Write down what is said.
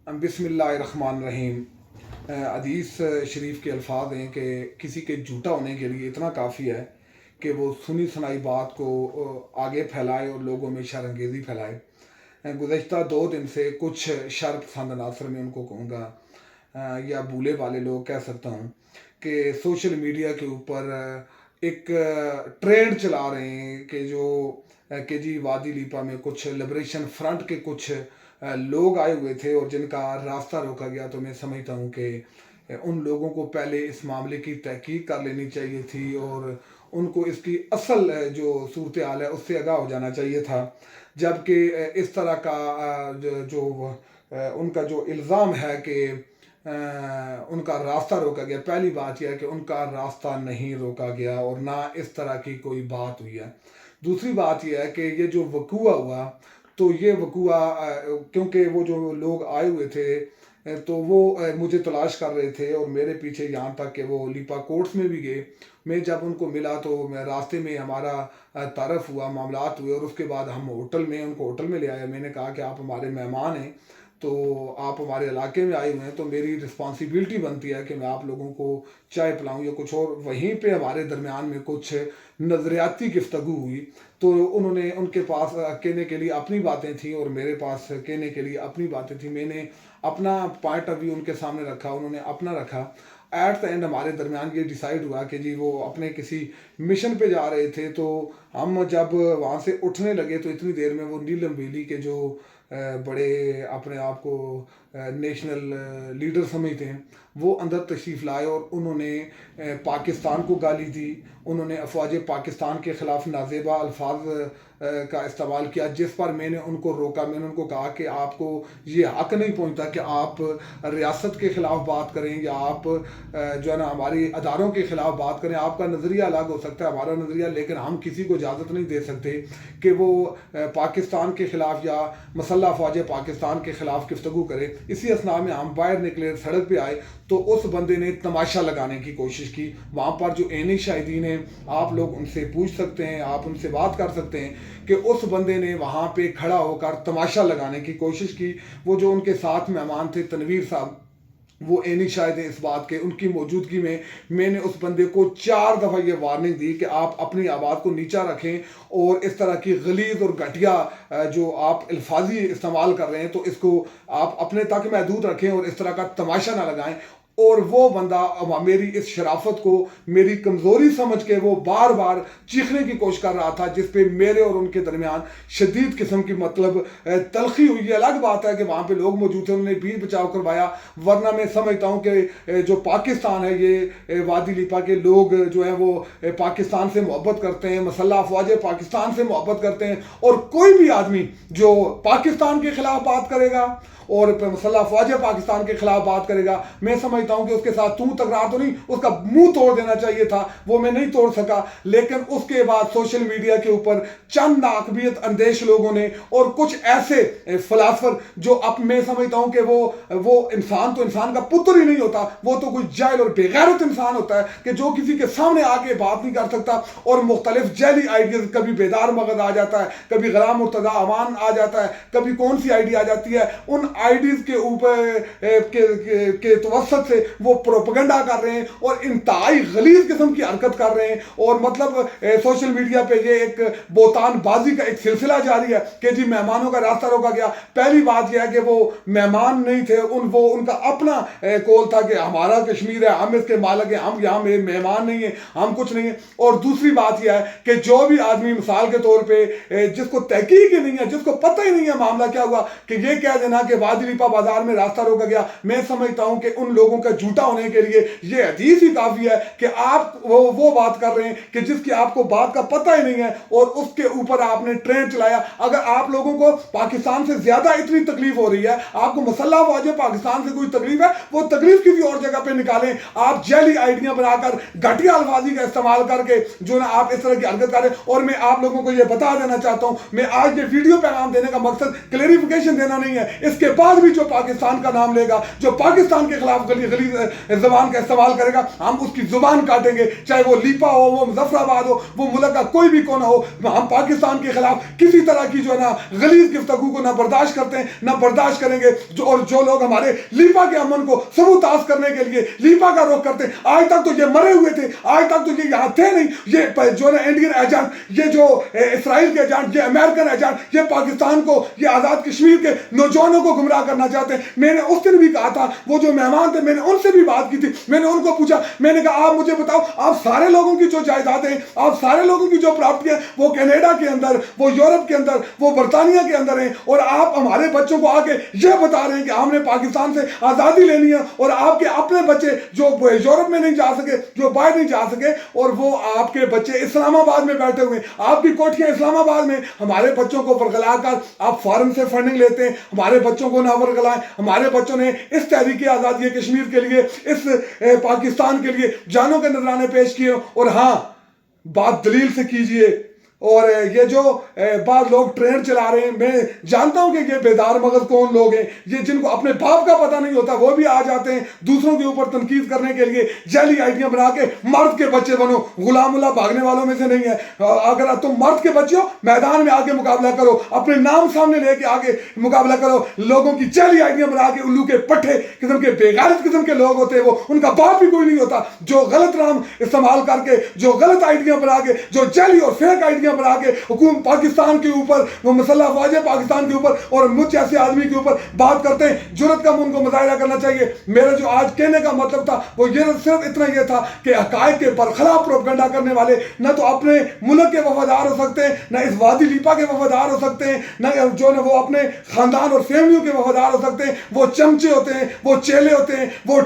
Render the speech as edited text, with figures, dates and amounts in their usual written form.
بسم اللہ الرحمن الرحیم۔ حدیث شریف کے الفاظ ہیں کہ کسی کے جھوٹا ہونے کے لیے اتنا کافی ہے کہ وہ سنی سنائی بات کو آگے پھیلائے اور لوگوں میں شر انگیزی پھیلائے۔ گزشتہ 2 دن سے کچھ شر پسند عناصر میں ان کو کہوں گا یا بھولے والے لوگ کہہ سکتا ہوں کہ سوشل میڈیا کے اوپر ایک ٹرینڈ چلا رہے ہیں کہ جی وادی لیپا میں کچھ لبریشن فرنٹ کے کچھ لوگ آئے ہوئے تھے اور جن کا راستہ روکا گیا، تو میں سمجھتا ہوں کہ ان لوگوں کو پہلے اس معاملے کی تحقیق کر لینی چاہیے تھی اور ان کو اس کی اصل جو صورتحال ہے اس سے آگاہ ہو جانا چاہیے تھا۔ جبکہ اس طرح کا ان کا جو الزام ہے کہ ان کا راستہ روکا گیا، پہلی بات یہ ہے کہ ان کا راستہ نہیں روکا گیا اور نہ اس طرح کی کوئی بات ہوئی ہے۔ دوسری بات یہ ہے کہ یہ جو وقوع ہوا، تو یہ وقوع کیونکہ وہ جو لوگ آئے ہوئے تھے تو وہ مجھے تلاش کر رہے تھے اور میرے پیچھے یہاں تک کہ وہ لیپا کورٹس میں بھی گئے۔ میں جب ان کو ملا تو میں راستے میں ہمارا تعارف ہوا، معاملات ہوئے اور اس کے بعد ہم ان کو ہوٹل میں لے آئے۔ میں نے کہا کہ آپ ہمارے مہمان ہیں، تو آپ ہمارے علاقے میں آئے ہوئے ہیں، تو میری رسپانسبلٹی بنتی ہے کہ میں آپ لوگوں کو چائے پلاؤں یا کچھ اور۔ وہیں پہ ہمارے درمیان میں کچھ نظریاتی گفتگو ہوئی، تو انہوں نے ان کے پاس کہنے کے لیے اپنی باتیں تھیں اور میرے پاس کہنے کے لیے اپنی باتیں تھیں۔ میں نے اپنا پوائنٹ آف ویو ان کے سامنے رکھا، انہوں نے اپنا رکھا۔ ایٹ دا اینڈ ہمارے درمیان یہ ڈیسائیڈ ہوا کہ جی وہ اپنے کسی مشن پہ جا رہے تھے، تو ہم جب وہاں سے اٹھنے لگے تو اتنی دیر میں وہ نیلم بیلی کے جو بڑے اپنے آپ کو نیشنل لیڈر سمجھتے ہیں، وہ اندر تشریف لائے اور انہوں نے پاکستان کو گالی دی۔ انہوں نے افواج پاکستان کے خلاف نازیبا الفاظ کا استعمال کیا، جس پر میں نے ان کو روکا۔ میں نے ان کو کہا کہ آپ کو یہ حق نہیں پہنچتا کہ آپ ریاست کے خلاف بات کریں یا آپ جو ہے نا ہماری اداروں کے خلاف بات کریں۔ آپ کا نظریہ الگ ہو سکتا ہے، ہمارا نظریہ، لیکن ہم کسی کو اجازت نہیں دے سکتے کہ وہ پاکستان کے خلاف یا مسلح افواج پاکستان کے خلاف گفتگو کرے۔ اسی اثناء میں ہم باہر نکلے، سڑک پہ آئے، تو اس بندے نے تماشا لگانے کی کوشش کی۔ وہاں پر جو عینی شاہدین ہیں، آپ لوگ ان سے پوچھ سکتے ہیں، آپ ان سے بات کر سکتے ہیں کہ اس بندے نے وہاں پہ کھڑا ہو کر تماشا لگانے کی کوشش کی۔ وہ جو ان کے ساتھ مہمان تھے تنویر صاحب، وہ عینی شاہد ہیں اس بات کے۔ ان کی موجودگی میں نے اس بندے کو 4 دفعہ یہ وارننگ دی کہ آپ اپنی آواز کو نیچا رکھیں اور اس طرح کی غلیظ اور گھٹیا جو آپ الفاظی استعمال کر رہے ہیں تو اس کو آپ اپنے تک محدود رکھیں اور اس طرح کا تماشا نہ لگائیں۔ اور وہ بندہ میری اس شرافت کو میری کمزوری سمجھ کے وہ بار بار چیخنے کی کوشش کر رہا تھا، جس پہ میرے اور ان کے درمیان شدید قسم کی تلخی ہوئی۔ یہ الگ بات ہے کہ وہاں پہ لوگ موجود تھے، انہوں نے بیچ بچاؤ کروایا، ورنہ میں سمجھتا ہوں کہ جو پاکستان ہے، یہ وادی لیپا کے لوگ جو ہیں وہ پاکستان سے محبت کرتے ہیں، مسلح افواج پاکستان سے محبت کرتے ہیں، اور کوئی بھی آدمی جو پاکستان کے خلاف بات کرے گا اور مسلح افواج پاکستان کے خلاف بات کرے گا، میں سمجھتا ہوں کہ اس کے ساتھ تکرار تو نہیں، اس کا منہ توڑ دینا چاہیے تھا۔ وہ میں نہیں توڑ سکا، لیکن اس کے بعد سوشل میڈیا کے اوپر چند ناقابلیت اندیش لوگوں نے اور کچھ ایسے فلاسفر جو اب میں سمجھتا ہوں کہ وہ انسان تو انسان کا پتر ہی نہیں ہوتا، وہ تو کوئی جاہل اور بے غیرت انسان ہوتا ہے کہ جو کسی کے سامنے آ کے بات نہیں کر سکتا اور مختلف جعلی آئیڈیاز، کبھی بیدار مغز آ جاتا ہے، کبھی غلام مرتضی امان آ جاتا ہے، کبھی کون سی آئیڈیا آ جاتی ہے، ان آئیڈیز کے اوپر کے توسط سے وہ پروپیگنڈا کر رہے ہیں اور انتہائی غلیظ قسم کی حرکت کر رہے ہیں۔ اور مطلب سوشل میڈیا پہ یہ ایک بہتان بازی کا ایک سلسلہ جاری ہے کہ جی مہمانوں کا راستہ روکا گیا۔ پہلی بات یہ ہے کہ وہ مہمان نہیں تھے، ان کا اپنا کول تھا کہ ہمارا کشمیر ہے، ہم اس کے مالک ہیں، ہم یہاں مہمان نہیں ہیں، ہم کچھ نہیں ہیں۔ اور دوسری بات یہ ہے کہ جو بھی آدمی مثال کے طور پہ جس کو تحقیق ہی نہیں ہے، جس کو پتہ ہی نہیں ہے معاملہ کیا ہوا، کہ یہ کہہ دینا کہ وادی لیپا بازار میں راستہ روکا گیا، میں سمجھتا ہوں کہ ان لوگوں کا جھوٹا ہونے کے لیے یہ حدیث ہی کافی ہے کہ آپ وہ بات کر رہے ہیں کہ جس کی آپ کو بات کا پتہ ہی نہیں ہے اور اس کے اوپر آپ نے ٹرینڈ چلایا۔ اگر آپ لوگوں کو پاکستان سے زیادہ اتنی تکلیف ہو رہی ہے، آپ کو مسلح افواج پاکستان سے کوئی تکلیف ہے، وہ تکلیف کسی اور جگہ پہ نکالیں۔ آپ جعلی آئیڈیاں بنا کر گھٹیا الفاظی کا استعمال کر کے جو نا آپ اس طرح کی حرکت کریں۔ اور میں آپ لوگوں کو یہ بتا دینا چاہتا ہوں، میں آج یہ ویڈیو پیغام دینے کا مقصد کلیریفیکیشن دینا نہیں ہے، اس کے بعد بھی جو پاکستان کا نام لے گا, جو پاکستان کے خلاف غلیظ زبان کا استعمال کرے گا, ہم اس کی زبان کاٹیں گے, چاہے وہ لیپا ہو, وہ مظفر آباد ہو, وہ ملک کا کوئی بھی کونا ہو. ہم پاکستان کے خلاف کسی طرح کی جو ہے نا غلیظ گفتگو کو نہ برداشت کرتے ہیں, نہ برداشت کریں گے. اور جو لوگ ہمارے لیپا کے امن کو سبوتاز کرنے کے لیے لیپا کا رخ کرتے ہیں, آج تک تو یہ مرے ہوئے تھے, آج تک تو یہ یہاں تھے نہیں. یہ جو ہے انڈین ایجنٹ, یہ جو اسرائیل کے ایجنٹ, یہ امریکن ایجنٹ, یہ پاکستان کو, یہ آزاد کشمیر کے نوجوانوں کو گمراہ کرنا چاہتے ہیں. میں نے اس دن بھی کہا تھا, وہ جو مہمان تھے میں نے ان سے بھی بات کی تھی, میں نے ان کو پوچھا, میں نے کہا آپ مجھے بتاؤ, آپ سارے لوگوں کی جو جائیدادیں ہیں, آپ سارے لوگوں کی جو پراپرٹی ہیں, وہ کینیڈا کے اندر, وہ یورپ کے اندر, وہ برطانیہ کے اندر ہیں, اور آپ ہمارے بچوں کو آ کے یہ بتا رہے ہیں کہ ہم نے پاکستان سے آزادی لینی ہے, اور آپ کے اپنے بچے جو یورپ میں نہیں جا سکے, جو باہر نہیں جا سکے, اور وہ آپ کے بچے اسلام آباد میں بیٹھے ہوئے, آپ کی کوٹھیاں اسلام آباد میں, ہمارے بچوں کو ورگلا کر آپ فارن سے فنڈنگ لیتے ہیں. ہمارے بچوں کو نہ ورگلائیں. ہمارے بچوں نے اس تحریک آزادی کشمیر کے لیے, اس پاکستان کے لیے جانوں کے نذرانے پیش کیے. اور ہاں, بات دلیل سے کیجئے. اور یہ جو بعض لوگ ٹرین چلا رہے ہیں, میں جانتا ہوں کہ یہ بیدار مغز کون لوگ ہیں, یہ جن کو اپنے باپ کا پتہ نہیں ہوتا, وہ بھی آ جاتے ہیں دوسروں کے اوپر تنقید کرنے کے لیے, جعلی آئیڈیاں بنا کے مرد کے بچے بنو. غلام اللہ بھاگنے والوں میں سے نہیں ہے. اگر تم مرد کے بچے ہو, میدان میں آگے مقابلہ کرو, اپنے نام سامنے لے کے آگے مقابلہ کرو. لوگوں کی جعلی آئیڈیاں بنا کے, الو کے پٹھے قسم کے بےغیرت قسم کے لوگ ہوتے ہیں, وہ ان کا باپ بھی کوئی نہیں ہوتا, جو غلط نام استعمال کر کے, جو غلط آئیڈیاں بنا کے, جو جعلی اور فیک آئیڈیاں بنا کے حکومت پاکستان کے اوپر, وہ مسلح افواج پاکستان کے اوپر اور مجھ جیسے آدمی کے اوپر بات کرتے ہیں. جرأت کا ان کو مظاہرہ کرنا چاہیے. میرا جو آج کہنے کا مطلب تھا وہ یہ صرف اتنا یہ تھا کہ حقائق کے برخلاف پروپیگنڈا کرنے والے نہ تو اپنے ملک کے وفادار ہو سکتے ہیں, نہ اس وادی لیپا کے وفادار ہو سکتے ہیں, نہ جو ہے وہ اپنے خاندان اور فیملیوں کے وفادار ہو سکتے ہیں. وہ چمچے ہوتے ہیں, وہ چیلے ہوتے ہیں, وہ